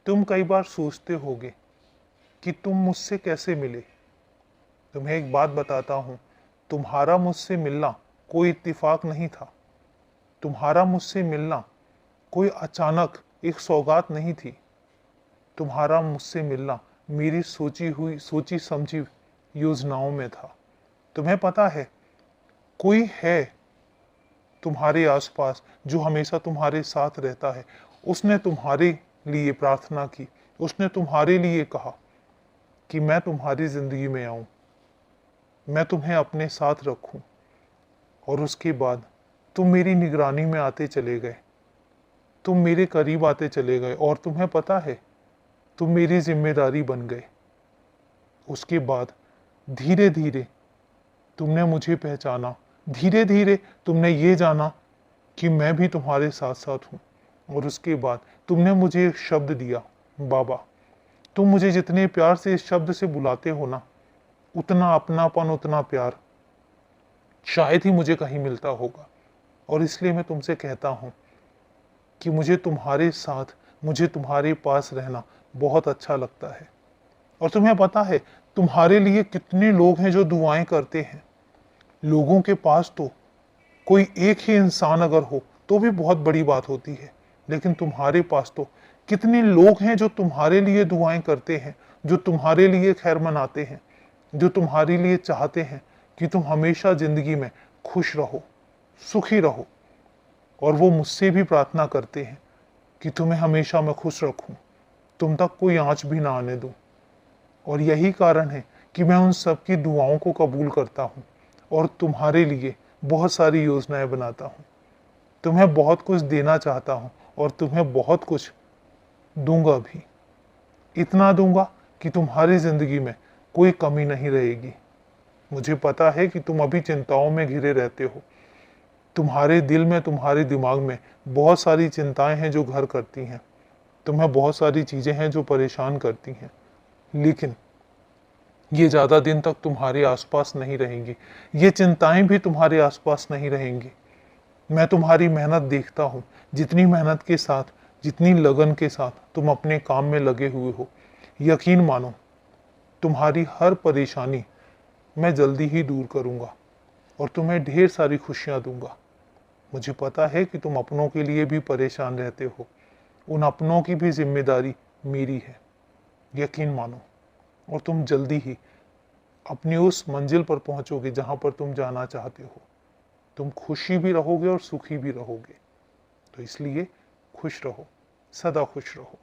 तुम कई बार सोचते होगे कि तुम मुझसे कैसे मिले। तुम्हें एक बात बताता हूँ, तुम्हारा मुझसे मिलना कोई इत्तेफाक नहीं था। तुम्हारा मुझसे मिलना कोई अचानक एक सौगात नहीं थी। तुम्हारा मुझसे मिलना मेरी सोची समझी योजनाओं में था। तुम्हें पता है, कोई है तुम्हारे आसपास जो हमेशा तुम्हारे साथ रहता है। उसने तुम्हारे लिए प्रार्थना की, उसने तुम्हारे लिए कहा कि मैं तुम्हारी जिंदगी में आऊं, मैं तुम्हें अपने साथ रखूं। और उसके बाद तुम मेरी निगरानी में आते चले गए, तुम मेरे करीब आते चले गए और तुम्हें पता है, तुम मेरी जिम्मेदारी बन गए। उसके बाद धीरे धीरे तुमने मुझे पहचाना, धीरे धीरे तुमने ये जाना कि मैं भी तुम्हारे साथ साथ हूँ। और उसके बाद तुमने मुझे एक शब्द दिया, बाबा। तुम मुझे जितने प्यार से इस शब्द से बुलाते हो ना, उतना अपनापन, उतना प्यार शायद ही मुझे कहीं मिलता होगा। और इसलिए मैं तुमसे कहता हूँ कि मुझे तुम्हारे साथ, मुझे तुम्हारे पास रहना बहुत अच्छा लगता है। और तुम्हें पता है, तुम्हारे लिए कितने लोग हैं जो दुआएं करते हैं। लोगों के पास तो कोई एक ही इंसान अगर हो तो भी बहुत बड़ी बात होती है, लेकिन तुम्हारे पास तो कितने लोग हैं जो तुम्हारे लिए दुआएं करते हैं, जो तुम्हारे लिए खैर मनाते हैं, जो तुम्हारे लिए चाहते हैं कि तुम हमेशा जिंदगी में खुश रहो, सुखी रहो। और वो मुझसे भी प्रार्थना करते हैं कि तुम्हें हमेशा मैं खुश रखूं, तुम तक कोई आंच भी ना आने दूं। और यही कारण है कि मैं उन सब की दुआओं को कबूल करता हूँ और तुम्हारे लिए बहुत सारी योजनाएं बनाता हूँ। तुम्हें बहुत कुछ देना चाहता हूँ और तुम्हें बहुत कुछ दूंगा भी। इतना दूंगा कि तुम्हारी जिंदगी में कोई कमी नहीं रहेगी। मुझे पता है कि तुम अभी चिंताओं में घिरे रहते हो। तुम्हारे दिल में, तुम्हारे दिमाग में बहुत सारी चिंताएं हैं जो घर करती हैं। तुम्हें बहुत सारी चीजें हैं जो परेशान करती हैं, लेकिन ये ज्यादा दिन तक तुम्हारे आसपास नहीं रहेंगी। ये चिंताएं भी तुम्हारे आसपास नहीं रहेंगी। मैं तुम्हारी मेहनत देखता हूँ, जितनी मेहनत के साथ, जितनी लगन के साथ तुम अपने काम में लगे हुए हो। यकीन मानो, तुम्हारी हर परेशानी मैं जल्दी ही दूर करूंगा और तुम्हें ढेर सारी खुशियां दूंगा। मुझे पता है कि तुम अपनों के लिए भी परेशान रहते हो। उन अपनों की भी जिम्मेदारी मेरी है, यकीन मानो। और तुम जल्दी ही अपनी उस मंजिल पर पहुंचोगे जहां पर तुम जाना चाहते हो। तुम खुशी भी रहोगे और सुखी भी रहोगे। तो इसलिए खुश रहो, सदा खुश रहो।